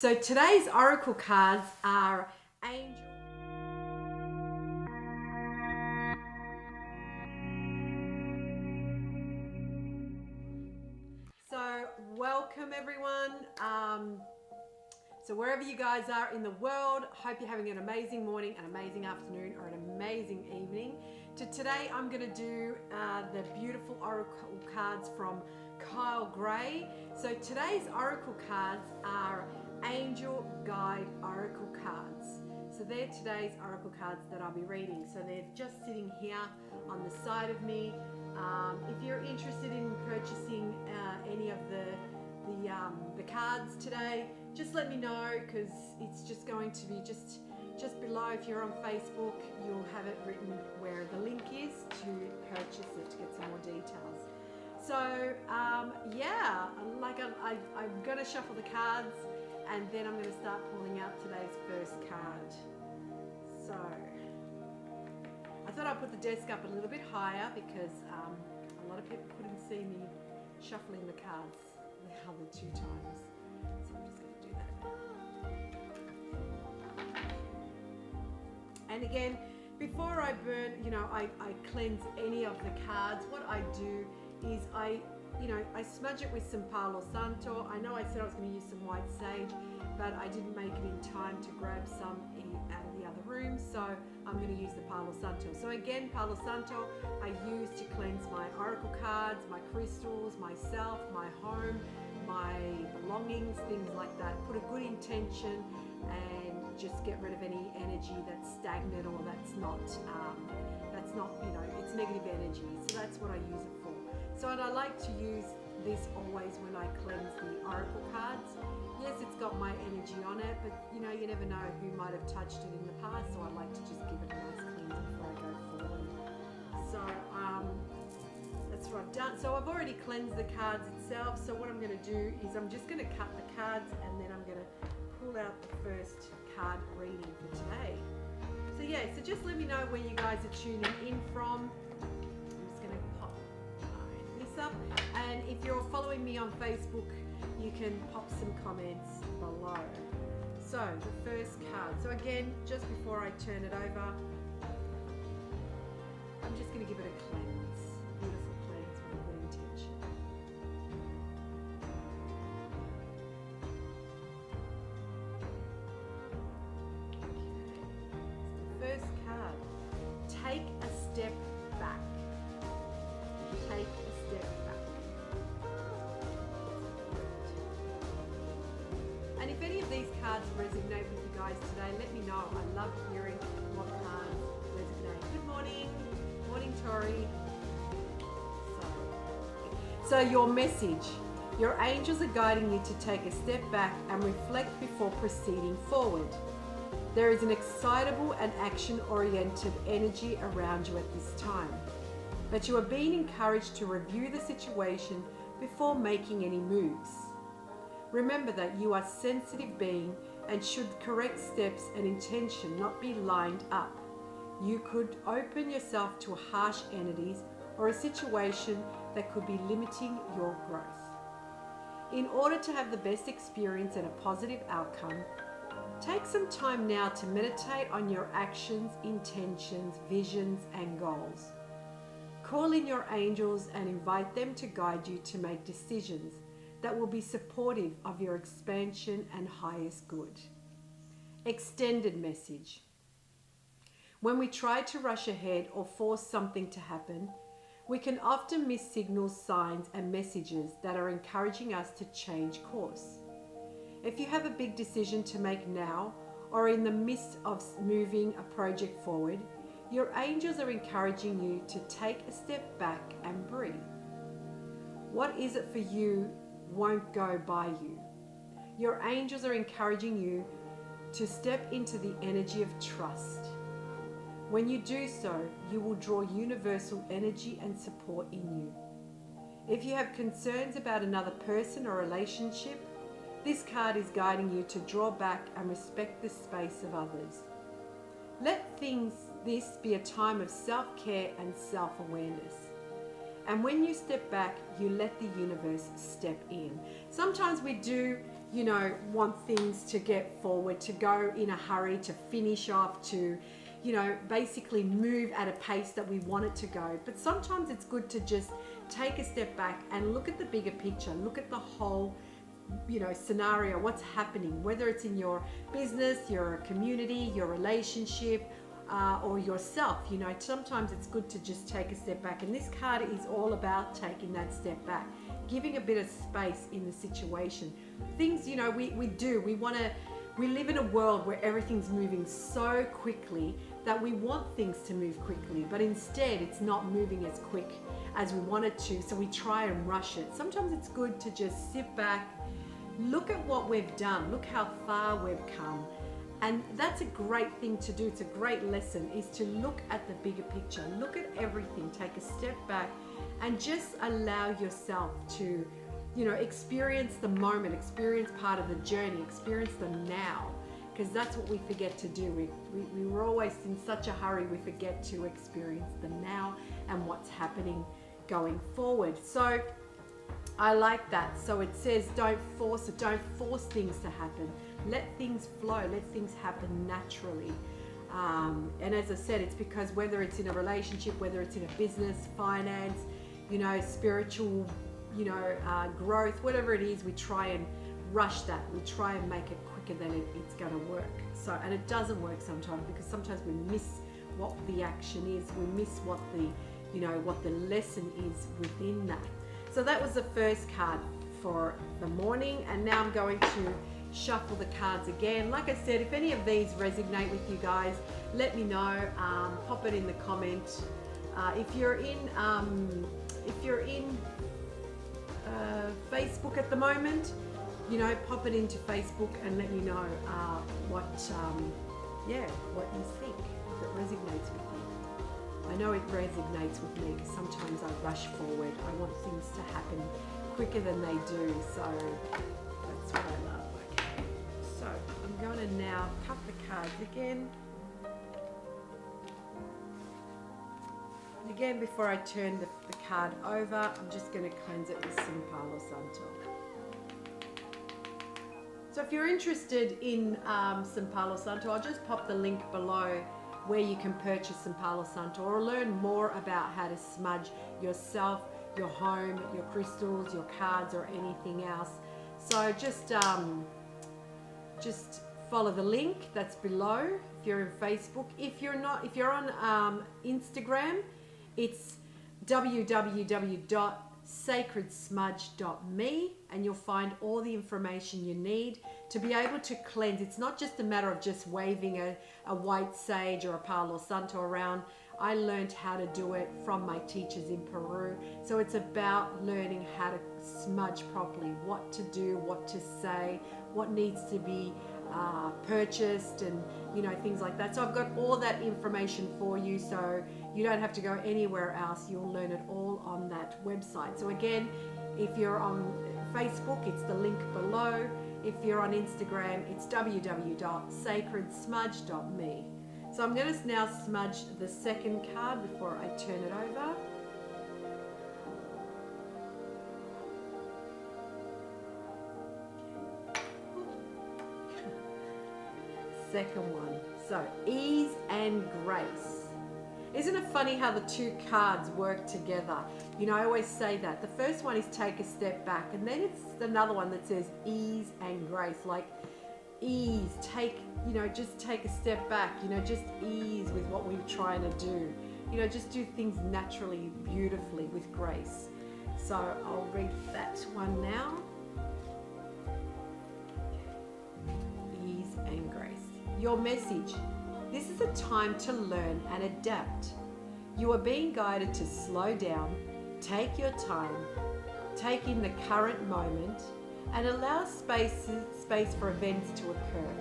So today's oracle cards are Angel. So welcome everyone. So wherever you guys are in the world, hope you're having an amazing morning, an amazing afternoon, or an amazing evening. Today I'm going to do the beautiful oracle cards from Kyle Gray. So today's oracle cards are Angel Guide Oracle cards. So they're today's oracle cards that I'll be reading. So they're just sitting here on the side of me. If you're interested in purchasing any of the cards today, just let me know, because it's just going to be just below. If you're on Facebook, you'll have it written where the link is to purchase it, to get some more details. So yeah, like I'm gonna shuffle the cards, and then I'm gonna start pulling out today's first card. So I thought I'd put the desk up a little bit higher because a lot of people couldn't see me shuffling the cards the other two times. So I'm just gonna do that. And again, before I burn, I cleanse any of the cards, what I do is I smudge it with some Palo Santo. I know I said I was going to use some white sage, but I didn't make it in time to grab some out of the other room, so I'm going to use the Palo Santo. So again, Palo Santo I use to cleanse my oracle cards, my crystals, myself, my home, my belongings, things like that. Put a good intention and just get rid of any energy that's stagnant or that's not it's negative energy. So that's what I use it for. So I like to use this always when I cleanse the oracle cards. Yes, it's got my energy on it, but you never know who might have touched it in the past, so I like to just give it a nice cleanse before I go forward. So that's what I've done. So I've already cleansed the cards itself, so what I'm going to do is I'm just going to cut the cards, and then I'm going to pull out the first card reading for today. So yeah, so just let me know where you guys are tuning in from. I'm just going to pop this up, and if you're following me on Facebook, you can pop some comments below. So the first card. So again, just before I turn it over, I'm just going to give it a cleanse. Beautiful cleanse with a good intention. First card, take a step back. Take a step back. And if any of these cards resonate with you guys today, let me know. I love hearing what cards resonate. Good morning. Morning, Tori. So your message. Your angels are guiding you to take a step back and reflect before proceeding forward. There is an excitable and action-oriented energy around you at this time, but you are being encouraged to review the situation before making any moves. Remember that you are a sensitive being, and should correct steps and intention not be lined up, you could open yourself to harsh entities or a situation that could be limiting your growth. In order to have the best experience and a positive outcome, take some time now to meditate on your actions, intentions, visions, and goals. Call in your angels and invite them to guide you to make decisions that will be supportive of your expansion and highest good. Extended message. When we try to rush ahead or force something to happen, we can often miss signals, signs, and messages that are encouraging us to change course. If you have a big decision to make now, or in the midst of moving a project forward, your angels are encouraging you to take a step back and breathe. What is it for you won't go by you. Your angels are encouraging you to step into the energy of trust. When you do so, you will draw universal energy and support in you. If you have concerns about another person or relationship, this card is guiding you to draw back and respect the space of others. Let this be a time of self-care and self-awareness. And when you step back, you let the universe step in. Sometimes we do you know, want things to get forward, to go in a hurry, to finish off, to, you know, basically move at a pace that we want it to go. But sometimes it's good to just take a step back and look at the bigger picture, look at the whole, you know, scenario, what's happening, whether it's in your business, your community, your relationship, or yourself. You know, sometimes it's good to just take a step back, and this card is all about taking that step back, giving a bit of space in the situation. Things, you know, we live in a world where everything's moving so quickly that we want things to move quickly, but instead it's not moving as quick as we want it to, so we try and rush it. Sometimes it's good to just sit back, look at what we've done, look how far we've come. And that's a great thing to do. It's a great lesson, is to look at the bigger picture, look at everything, take a step back, and just allow yourself to, you know, experience the moment, experience part of the journey, experience the now, because that's what we forget to do. We're always in such a hurry, we forget to experience the now and what's happening going forward. So I like that. So it says don't force it, don't force things to happen. Let things flow, let things happen naturally. And as I said, it's because whether it's in a relationship, whether it's in a business, finance, you know, spiritual, you know, growth, whatever it is, we try and rush that. We try and make it quicker than it's going to work. So, and it doesn't work sometimes, because sometimes we miss what the action is. We miss what the, you know, what the lesson is within that. So that was the first card for the morning, and now I'm going to shuffle the cards again. Like I said, if any of these resonate with you guys, let me know. Pop it in the comment. If you're in Facebook at the moment, you know, pop it into Facebook and let me know what you think, if it resonates with you. I know it resonates with me, because sometimes I rush forward. I want things to happen quicker than they do, so that's what I love. Okay, so I'm going to now cut the cards again. And again, before I turn the card over, I'm just going to cleanse it with some Palo Santo. So if you're interested in some Palo Santo, I'll just pop the link below where you can purchase some Palo Santo, or learn more about how to smudge yourself, your home, your crystals, your cards, or anything else. So just follow the link that's below if you're in Facebook. If you're on Instagram, it's www.sacredsmudge.me, and you'll find all the information you need to be able to cleanse. It's not just a matter of just waving a white sage or a Palo Santo around. I learned how to do it from my teachers in Peru. So it's about learning how to smudge properly, what to do, what to say, what needs to be purchased, and you know, things like that. So I've got all that information for you, so you don't have to go anywhere else. You'll learn it all on that website. So again, if you're on Facebook, it's the link below. If you're on Instagram, it's www.sacredsmudge.me. So I'm going to now smudge the second card before I turn it over. Second one. So ease and grace. Isn't it funny how the two cards work together? You know, I always say that. The first one is take a step back, and then it's another one that says ease and grace. Like ease, just take a step back, you know, just ease with what we're trying to do. You know, just do things naturally, beautifully, with grace. So I'll read that one now. Ease and grace. Your message. This is a time to learn and adapt. You are being guided to slow down, take your time, take in the current moment, and allow space for events to occur.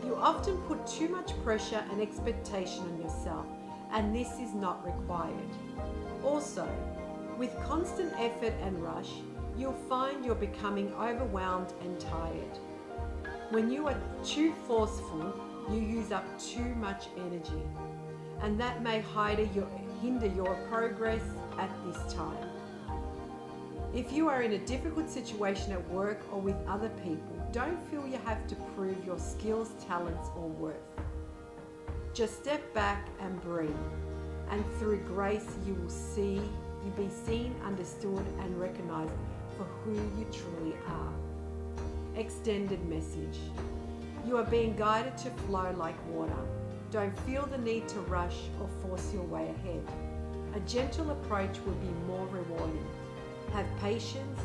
You often put too much pressure and expectation on yourself, and this is not required. Also, with constant effort and rush, you'll find you're becoming overwhelmed and tired. When you are too forceful, you use up too much energy, and that may hinder your progress at this time. If you are in a difficult situation at work or with other people, don't feel you have to prove your skills, talents, or worth. Just step back and breathe. And through grace, you be seen, understood, and recognized for who you truly are. Extended message. You are being guided to flow like water. Don't feel the need to rush or force your way ahead. A gentle approach will be more rewarding. Have patience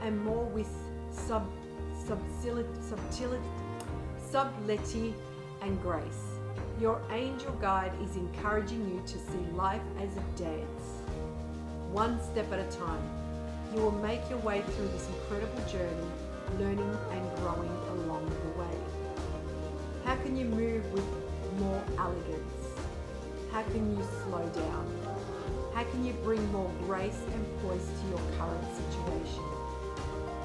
and more with subtlety and grace. Your angel guide is encouraging you to see life as a dance. One step at a time. You will make your way through this incredible journey, learning and growing along the way. How can you move with more elegance? How can you slow down? How can you bring more grace and poise to your current situation?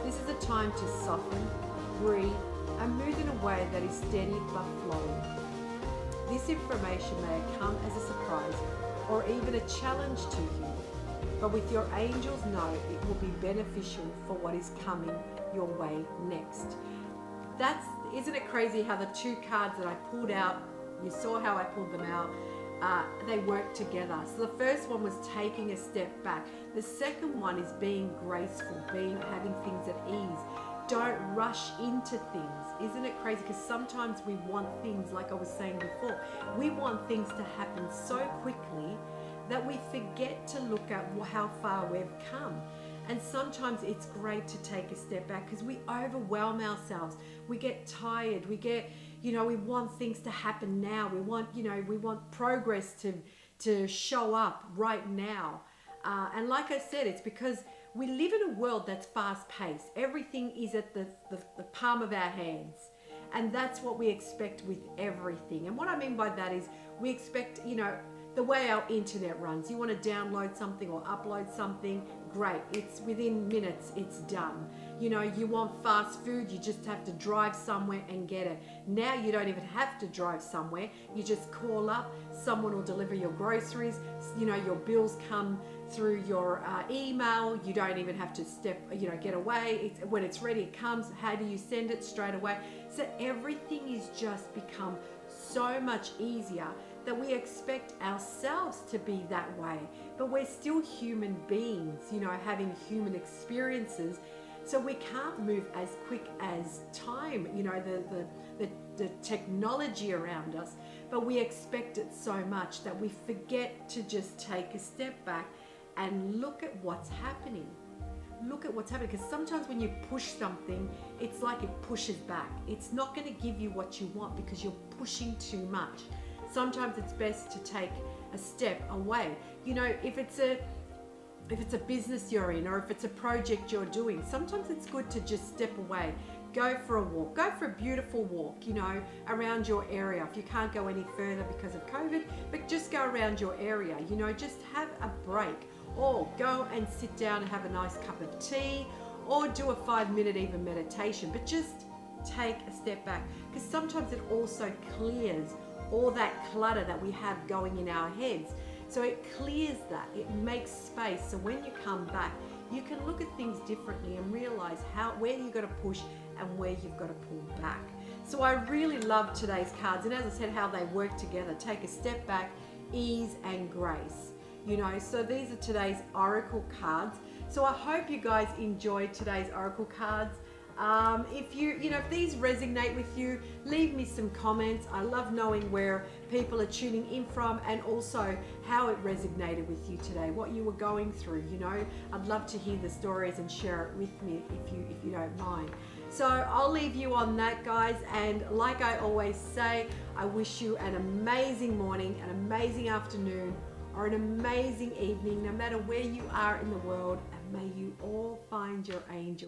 This is a time to soften, breathe, and move in a way that is steady but flowing. This information may come as a surprise or even a challenge to you, but with your angels know it will be beneficial for what is coming your way next. Isn't it crazy how the two cards that I pulled out, you saw how I pulled them out, they work together. So the first one was taking a step back. The second one is being graceful, having things at ease. Don't rush into things. Isn't it crazy? Because sometimes we want things, like I was saying before, we want things to happen so quickly that we forget to look at how far we've come. And sometimes it's great to take a step back because we overwhelm ourselves. We get tired. We get, we want things to happen now. We want progress to show up right now. And like I said, it's because we live in a world that's fast-paced. Everything is at the palm of our hands. And that's what we expect with everything. And what I mean by that is we expect, the way our internet runs. You want to download something or upload something, great. It's within minutes, it's done. You want fast food, you just have to drive somewhere and get it. Now you don't even have to drive somewhere. You just call up, someone will deliver your groceries. Your bills come through your email. You don't even have to get away. When it's ready, it comes. How do you send it? Straight away. So everything is just become so much easier that we expect ourselves to be that way, but we're still human beings, having human experiences. So we can't move as quick as time, the technology around us, but we expect it so much that we forget to just take a step back and look at what's happening. Look at what's happening, because sometimes when you push something, it's like it pushes back. It's not going to give you what you want because you're pushing too much. Sometimes it's best to take a step away. If it's a business you're in, or if it's a project you're doing, sometimes it's good to just step away. Go for a walk. Go for a beautiful walk, around your area. If you can't go any further because of COVID, but just go around your area, just have a break. Or go and sit down and have a nice cup of tea, or do a 5-minute even meditation, but just take a step back, because sometimes it also clears all that clutter that we have going in our heads. So it clears that, it makes space. So when you come back, you can look at things differently and realize where you've got to push and where you've got to pull back. So I really love today's cards, and as I said, how they work together. Take a step back, ease and grace. So these are today's oracle cards. So I hope you guys enjoyed today's oracle cards. If these resonate with you, leave me some comments. I love knowing where people are tuning in from, and also how it resonated with you today, what you were going through. I'd love to hear the stories and share it with me if you don't mind. So I'll leave you on that, guys. And like I always say, I wish you an amazing morning, an amazing afternoon, or an amazing evening, no matter where you are in the world, and may you all find your angel.